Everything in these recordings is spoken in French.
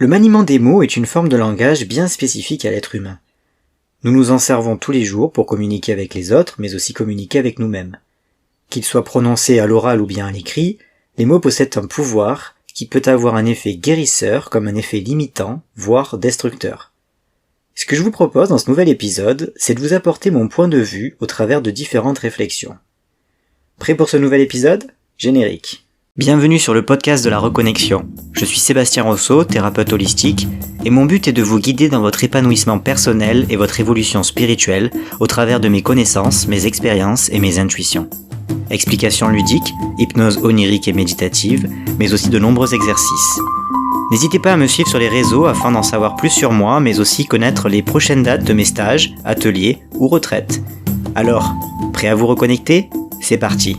Le maniement des mots est une forme de langage bien spécifique à l'être humain. Nous nous en servons tous les jours pour communiquer avec les autres, mais aussi communiquer avec nous-mêmes. Qu'ils soient prononcés à l'oral ou bien à l'écrit, les mots possèdent un pouvoir qui peut avoir un effet guérisseur comme un effet limitant, voire destructeur. Ce que je vous propose dans ce nouvel épisode, c'est de vous apporter mon point de vue au travers de différentes réflexions. Prêt pour ce nouvel épisode ? Générique. Bienvenue sur le podcast de la reconnexion. Je suis Sébastien Rousseau, thérapeute holistique, et mon but est de vous guider dans votre épanouissement personnel et votre évolution spirituelle au travers de mes connaissances, mes expériences et mes intuitions. Explications ludiques, hypnose onirique et méditative, mais aussi de nombreux exercices. N'hésitez pas à me suivre sur les réseaux afin d'en savoir plus sur moi, mais aussi connaître les prochaines dates de mes stages, ateliers ou retraites. Alors, prêt à vous reconnecter ? C'est parti.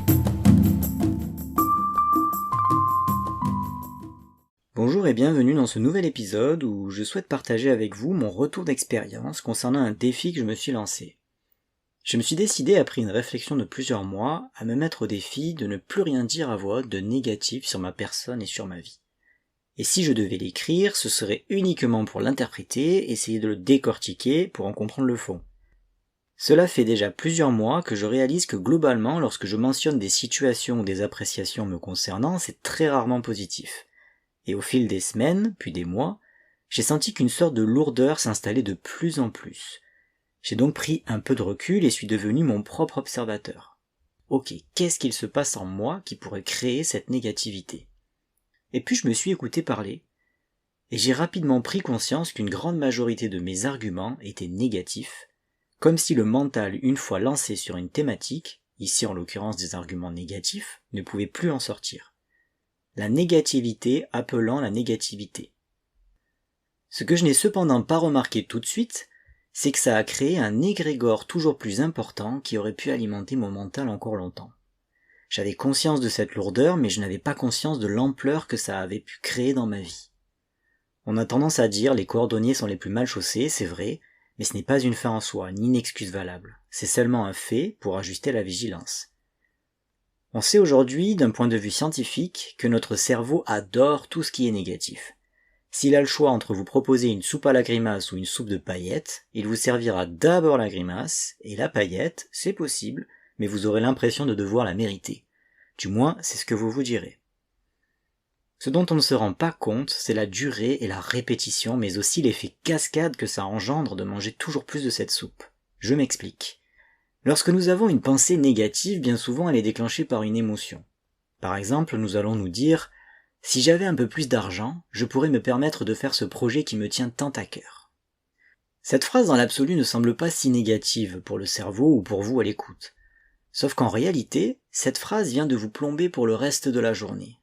Bonjour et bienvenue dans ce nouvel épisode où je souhaite partager avec vous mon retour d'expérience concernant un défi que je me suis lancé. Je me suis décidé, après une réflexion de plusieurs mois, à me mettre au défi de ne plus rien dire à voix haute de négatif sur ma personne et sur ma vie. Et si je devais l'écrire, ce serait uniquement pour l'interpréter, essayer de le décortiquer pour en comprendre le fond. Cela fait déjà plusieurs mois que je réalise que globalement, lorsque je mentionne des situations ou des appréciations me concernant, c'est très rarement positif. Et au fil des semaines, puis des mois, j'ai senti qu'une sorte de lourdeur s'installait de plus en plus. J'ai donc pris un peu de recul et suis devenu mon propre observateur. Ok, qu'est-ce qu'il se passe en moi qui pourrait créer cette négativité ? Et puis je me suis écouté parler, et j'ai rapidement pris conscience qu'une grande majorité de mes arguments étaient négatifs, comme si le mental, une fois lancé sur une thématique, ici en l'occurrence des arguments négatifs, ne pouvait plus en sortir. La négativité appelant la négativité. Ce que je n'ai cependant pas remarqué tout de suite, c'est que ça a créé un égrégore toujours plus important qui aurait pu alimenter mon mental encore longtemps. J'avais conscience de cette lourdeur, mais je n'avais pas conscience de l'ampleur que ça avait pu créer dans ma vie. On a tendance à dire les cordonniers sont les plus mal chaussés, c'est vrai, mais ce n'est pas une fin en soi, ni une excuse valable. C'est seulement un fait pour ajuster la vigilance. On sait aujourd'hui, d'un point de vue scientifique, que notre cerveau adore tout ce qui est négatif. S'il a le choix entre vous proposer une soupe à la grimace ou une soupe de paillettes, il vous servira d'abord la grimace, et la paillette, c'est possible, mais vous aurez l'impression de devoir la mériter. Du moins, c'est ce que vous vous direz. Ce dont on ne se rend pas compte, c'est la durée et la répétition, mais aussi l'effet cascade que ça engendre de manger toujours plus de cette soupe. Je m'explique. Lorsque nous avons une pensée négative, bien souvent elle est déclenchée par une émotion. Par exemple, nous allons nous dire « Si j'avais un peu plus d'argent, je pourrais me permettre de faire ce projet qui me tient tant à cœur. » Cette phrase dans l'absolu ne semble pas si négative pour le cerveau ou pour vous à l'écoute. Sauf qu'en réalité, cette phrase vient de vous plomber pour le reste de la journée.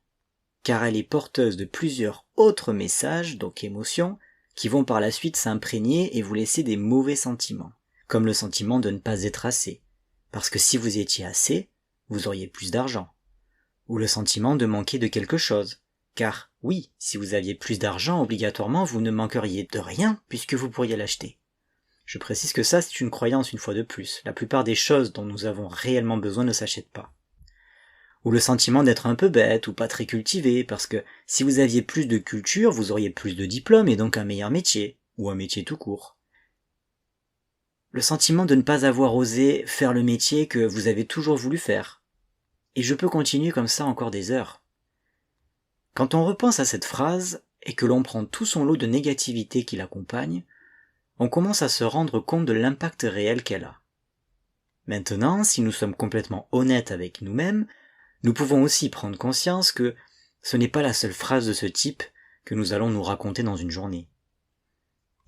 Car elle est porteuse de plusieurs autres messages, donc émotions, qui vont par la suite s'imprégner et vous laisser des mauvais sentiments. Comme le sentiment de ne pas être assez, parce que si vous étiez assez, vous auriez plus d'argent. Ou le sentiment de manquer de quelque chose, car oui, si vous aviez plus d'argent, obligatoirement vous ne manqueriez de rien puisque vous pourriez l'acheter. Je précise que ça c'est une croyance une fois de plus, la plupart des choses dont nous avons réellement besoin ne s'achètent pas. Ou le sentiment d'être un peu bête ou pas très cultivé, parce que si vous aviez plus de culture, vous auriez plus de diplômes et donc un meilleur métier, ou un métier tout court. Le sentiment de ne pas avoir osé faire le métier que vous avez toujours voulu faire. Et je peux continuer comme ça encore des heures. Quand on repense à cette phrase, et que l'on prend tout son lot de négativité qui l'accompagne, on commence à se rendre compte de l'impact réel qu'elle a. Maintenant, si nous sommes complètement honnêtes avec nous-mêmes, nous pouvons aussi prendre conscience que ce n'est pas la seule phrase de ce type que nous allons nous raconter dans une journée.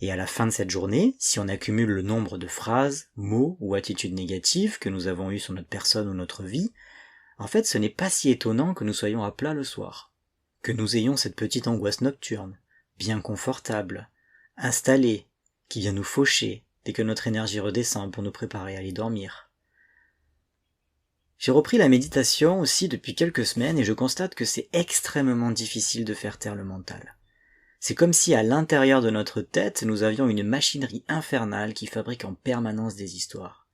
Et à la fin de cette journée, si on accumule le nombre de phrases, mots ou attitudes négatives que nous avons eues sur notre personne ou notre vie, en fait ce n'est pas si étonnant que nous soyons à plat le soir, que nous ayons cette petite angoisse nocturne, bien confortable, installée, qui vient nous faucher dès que notre énergie redescend pour nous préparer à aller dormir. J'ai repris la méditation aussi depuis quelques semaines et je constate que c'est extrêmement difficile de faire taire le mental. C'est comme si à l'intérieur de notre tête, nous avions une machinerie infernale qui fabrique en permanence des histoires.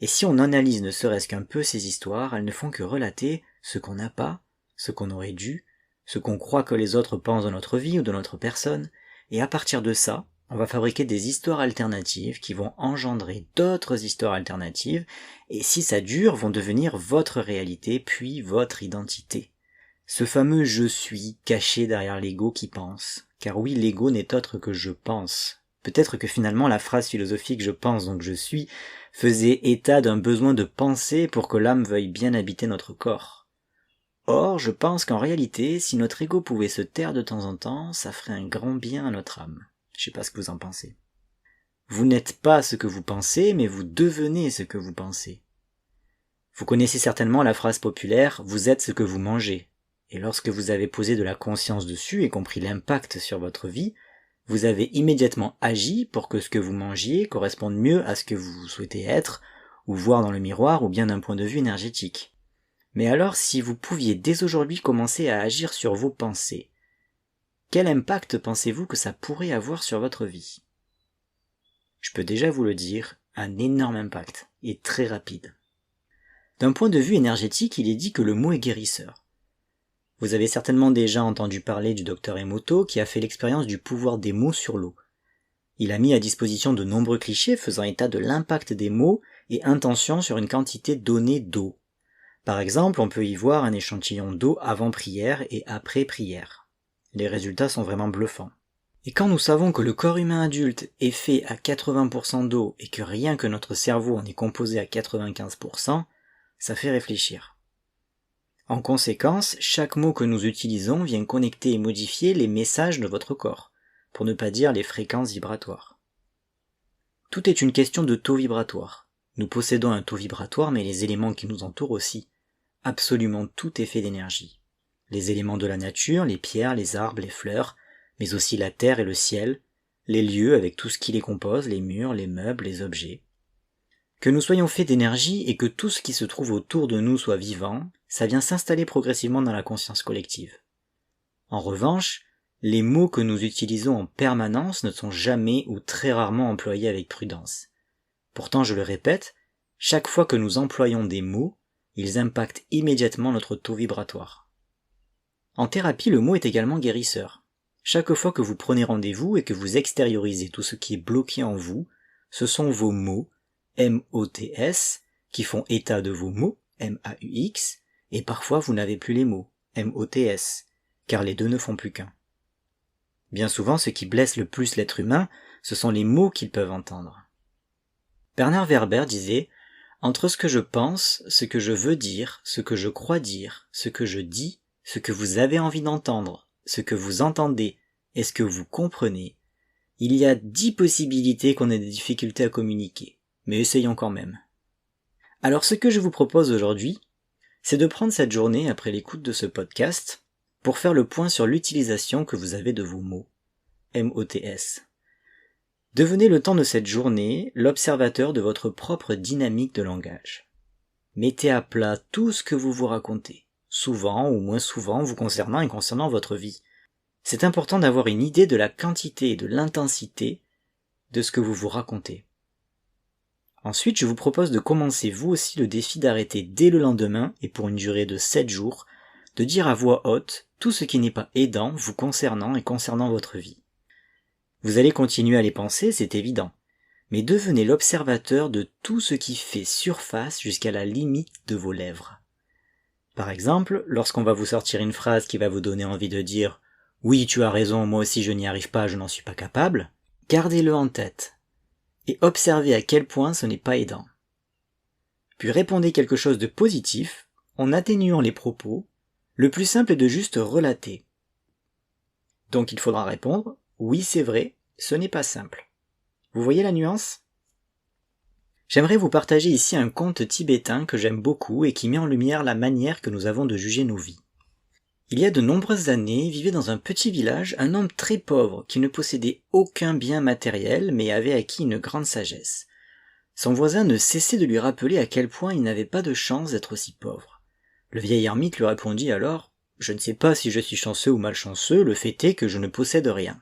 Et si on analyse ne serait-ce qu'un peu ces histoires, elles ne font que relater ce qu'on n'a pas, ce qu'on aurait dû, ce qu'on croit que les autres pensent de notre vie ou de notre personne, et à partir de ça, on va fabriquer des histoires alternatives qui vont engendrer d'autres histoires alternatives, et si ça dure, vont devenir votre réalité, puis votre identité. Ce fameux « je suis » caché derrière l'ego qui pense, car oui, l'ego n'est autre que « je pense ». Peut-être que finalement la phrase philosophique « je pense donc je suis » faisait état d'un besoin de penser pour que l'âme veuille bien habiter notre corps. Or, je pense qu'en réalité, si notre ego pouvait se taire de temps en temps, ça ferait un grand bien à notre âme. Je sais pas ce que vous en pensez. Vous n'êtes pas ce que vous pensez, mais vous devenez ce que vous pensez. Vous connaissez certainement la phrase populaire « vous êtes ce que vous mangez ». Et lorsque vous avez posé de la conscience dessus et compris l'impact sur votre vie, vous avez immédiatement agi pour que ce que vous mangiez corresponde mieux à ce que vous souhaitez être, ou voir dans le miroir, ou bien d'un point de vue énergétique. Mais alors, si vous pouviez dès aujourd'hui commencer à agir sur vos pensées, quel impact pensez-vous que ça pourrait avoir sur votre vie ? Je peux déjà vous le dire, un énorme impact, et très rapide. D'un point de vue énergétique, il est dit que le mot est guérisseur. Vous avez certainement déjà entendu parler du docteur Emoto qui a fait l'expérience du pouvoir des mots sur l'eau. Il a mis à disposition de nombreux clichés faisant état de l'impact des mots et intentions sur une quantité donnée d'eau. Par exemple, on peut y voir un échantillon d'eau avant prière et après prière. Les résultats sont vraiment bluffants. Et quand nous savons que le corps humain adulte est fait à 80% d'eau et que rien que notre cerveau en est composé à 95%, ça fait réfléchir. En conséquence, chaque mot que nous utilisons vient connecter et modifier les messages de votre corps, pour ne pas dire les fréquences vibratoires. Tout est une question de taux vibratoire. Nous possédons un taux vibratoire, mais les éléments qui nous entourent aussi. Absolument tout est fait d'énergie. Les éléments de la nature, les pierres, les arbres, les fleurs, mais aussi la terre et le ciel, les lieux avec tout ce qui les compose, les murs, les meubles, les objets. Que nous soyons faits d'énergie et que tout ce qui se trouve autour de nous soit vivant, ça vient s'installer progressivement dans la conscience collective. En revanche, les mots que nous utilisons en permanence ne sont jamais ou très rarement employés avec prudence. Pourtant, je le répète, chaque fois que nous employons des mots, ils impactent immédiatement notre taux vibratoire. En thérapie, le mot est également guérisseur. Chaque fois que vous prenez rendez-vous et que vous extériorisez tout ce qui est bloqué en vous, ce sont vos mots, M-O-T-S, qui font état de vos mots, M-A-U-X, et parfois vous n'avez plus les mots, M-O-T-S, car les deux ne font plus qu'un. Bien souvent, ce qui blesse le plus l'être humain, ce sont les mots qu'ils peuvent entendre. Bernard Werber disait « Entre ce que je pense, ce que je veux dire, ce que je crois dire, ce que je dis, ce que vous avez envie d'entendre, ce que vous entendez et ce que vous comprenez, il y a 10 possibilités qu'on ait des difficultés à communiquer. Mais essayons quand même. » Alors ce que je vous propose aujourd'hui, c'est de prendre cette journée après l'écoute de ce podcast pour faire le point sur l'utilisation que vous avez de vos mots, M-O-T-S. Devenez le temps de cette journée l'observateur de votre propre dynamique de langage. Mettez à plat tout ce que vous vous racontez, souvent ou moins souvent vous concernant et concernant votre vie. C'est important d'avoir une idée de la quantité et de l'intensité de ce que vous vous racontez. Ensuite, je vous propose de commencer vous aussi le défi d'arrêter dès le lendemain et pour une durée de 7 jours, de dire à voix haute tout ce qui n'est pas aidant vous concernant et concernant votre vie. Vous allez continuer à les penser, c'est évident, mais devenez l'observateur de tout ce qui fait surface jusqu'à la limite de vos lèvres. Par exemple, lorsqu'on va vous sortir une phrase qui va vous donner envie de dire « Oui, tu as raison, moi aussi je n'y arrive pas, je n'en suis pas capable », gardez-le en tête et observez à quel point ce n'est pas aidant. Puis répondez quelque chose de positif en atténuant les propos. Le plus simple est de juste relater. Donc il faudra répondre « Oui, c'est vrai, ce n'est pas simple ». Vous voyez la nuance ? J'aimerais vous partager ici un conte tibétain que j'aime beaucoup et qui met en lumière la manière que nous avons de juger nos vies. Il y a de nombreuses années, vivait dans un petit village un homme très pauvre qui ne possédait aucun bien matériel mais avait acquis une grande sagesse. Son voisin ne cessait de lui rappeler à quel point il n'avait pas de chance d'être aussi pauvre. Le vieil ermite lui répondit alors « Je ne sais pas si je suis chanceux ou malchanceux, le fait est que je ne possède rien. »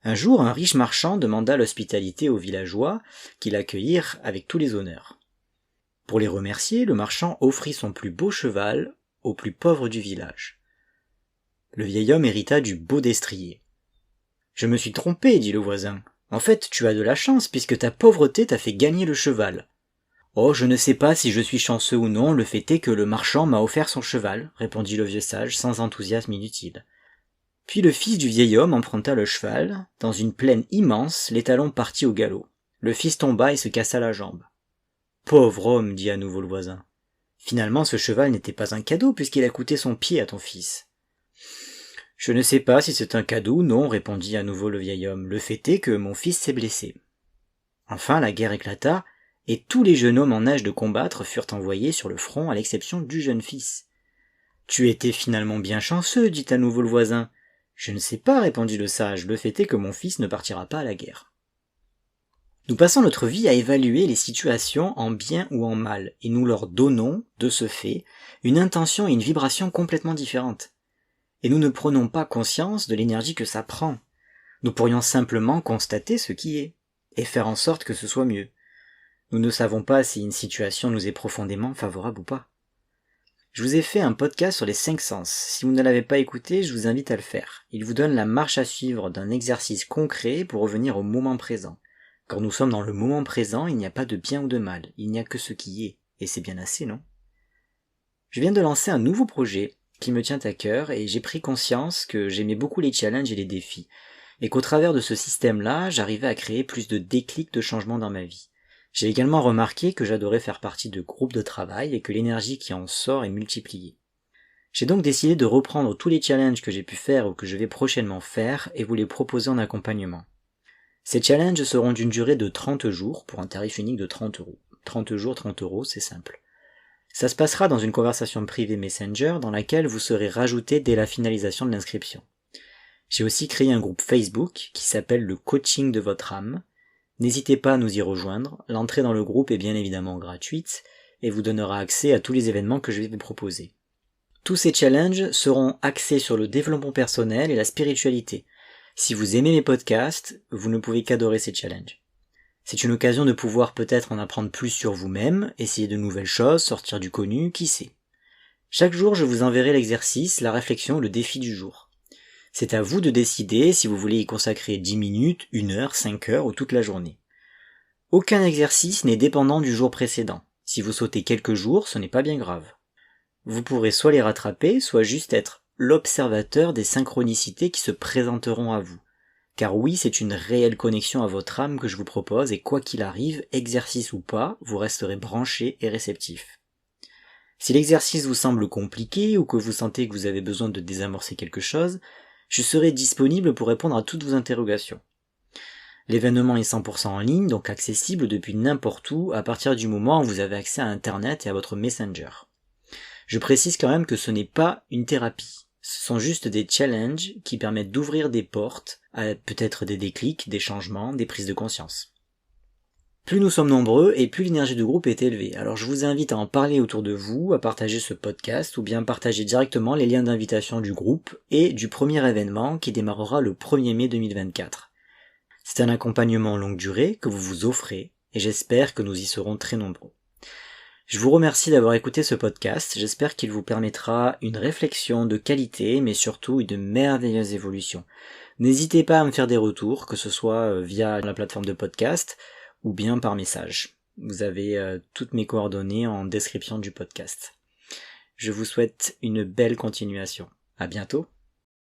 Un jour, un riche marchand demanda l'hospitalité aux villageois qui l'accueillirent avec tous les honneurs. Pour les remercier, le marchand offrit son plus beau cheval au plus pauvre du village. Le vieil homme hérita du beau destrier. Je me suis trompé, dit le voisin. En fait, tu as de la chance, puisque ta pauvreté t'a fait gagner le cheval. Oh, je ne sais pas si je suis chanceux ou non, le fait est que le marchand m'a offert son cheval, répondit le vieux sage sans enthousiasme inutile. Puis le fils du vieil homme emprunta le cheval. Dans une plaine immense, l'étalon partit au galop. Le fils tomba et se cassa la jambe. Pauvre homme, dit à nouveau le voisin. Finalement, ce cheval n'était pas un cadeau, puisqu'il a coûté son pied à ton fils. Je ne sais pas si c'est un cadeau ou non, répondit à nouveau le vieil homme. Le fait est que mon fils s'est blessé. Enfin, la guerre éclata, et tous les jeunes hommes en âge de combattre furent envoyés sur le front à l'exception du jeune fils. Tu étais finalement bien chanceux, dit à nouveau le voisin. Je ne sais pas, répondit le sage, le fait est que mon fils ne partira pas à la guerre. Nous passons notre vie à évaluer les situations en bien ou en mal, et nous leur donnons, de ce fait, une intention et une vibration complètement différentes. Et nous ne prenons pas conscience de l'énergie que ça prend. Nous pourrions simplement constater ce qui est, et faire en sorte que ce soit mieux. Nous ne savons pas si une situation nous est profondément favorable ou pas. Je vous ai fait un podcast sur les 5 sens. Si vous ne l'avez pas écouté, je vous invite à le faire. Il vous donne la marche à suivre d'un exercice concret pour revenir au moment présent. Quand nous sommes dans le moment présent, il n'y a pas de bien ou de mal, il n'y a que ce qui est, et c'est bien assez, non? Je viens de lancer un nouveau projet qui me tient à cœur et j'ai pris conscience que j'aimais beaucoup les challenges et les défis, et qu'au travers de ce système-là, j'arrivais à créer plus de déclics de changement dans ma vie. J'ai également remarqué que j'adorais faire partie de groupes de travail et que l'énergie qui en sort est multipliée. J'ai donc décidé de reprendre tous les challenges que j'ai pu faire ou que je vais prochainement faire et vous les proposer en accompagnement. Ces challenges seront d'une durée de 30 jours pour un tarif unique de 30 euros. 30 jours, 30 euros, c'est simple. Ça se passera dans une conversation privée Messenger dans laquelle vous serez rajouté dès la finalisation de l'inscription. J'ai aussi créé un groupe Facebook qui s'appelle le coaching de votre âme. N'hésitez pas à nous y rejoindre, l'entrée dans le groupe est bien évidemment gratuite et vous donnera accès à tous les événements que je vais vous proposer. Tous ces challenges seront axés sur le développement personnel et la spiritualité. Si vous aimez mes podcasts, vous ne pouvez qu'adorer ces challenges. C'est une occasion de pouvoir peut-être en apprendre plus sur vous-même, essayer de nouvelles choses, sortir du connu, qui sait. Chaque jour, je vous enverrai l'exercice, la réflexion, le défi du jour. C'est à vous de décider si vous voulez y consacrer 10 minutes, 1 heure, 5 heures ou toute la journée. Aucun exercice n'est dépendant du jour précédent. Si vous sautez quelques jours, ce n'est pas bien grave. Vous pourrez soit les rattraper, soit juste être l'observateur des synchronicités qui se présenteront à vous. Car oui, c'est une réelle connexion à votre âme que je vous propose et quoi qu'il arrive, exercice ou pas, vous resterez branché et réceptif. Si l'exercice vous semble compliqué ou que vous sentez que vous avez besoin de désamorcer quelque chose, je serai disponible pour répondre à toutes vos interrogations. L'événement est 100% en ligne, donc accessible depuis n'importe où à partir du moment où vous avez accès à Internet et à votre Messenger. Je précise quand même que ce n'est pas une thérapie. Ce sont juste des challenges qui permettent d'ouvrir des portes à peut-être des déclics, des changements, des prises de conscience. Plus nous sommes nombreux et plus l'énergie du groupe est élevée. Alors je vous invite à en parler autour de vous, à partager ce podcast ou bien partager directement les liens d'invitation du groupe et du premier événement qui démarrera le 1er mai 2024. C'est un accompagnement longue durée que vous vous offrez et j'espère que nous y serons très nombreux. Je vous remercie d'avoir écouté ce podcast, j'espère qu'il vous permettra une réflexion de qualité, mais surtout une merveilleuse évolution. N'hésitez pas à me faire des retours, que ce soit via la plateforme de podcast ou bien par message. Vous avez toutes mes coordonnées en description du podcast. Je vous souhaite une belle continuation. À bientôt.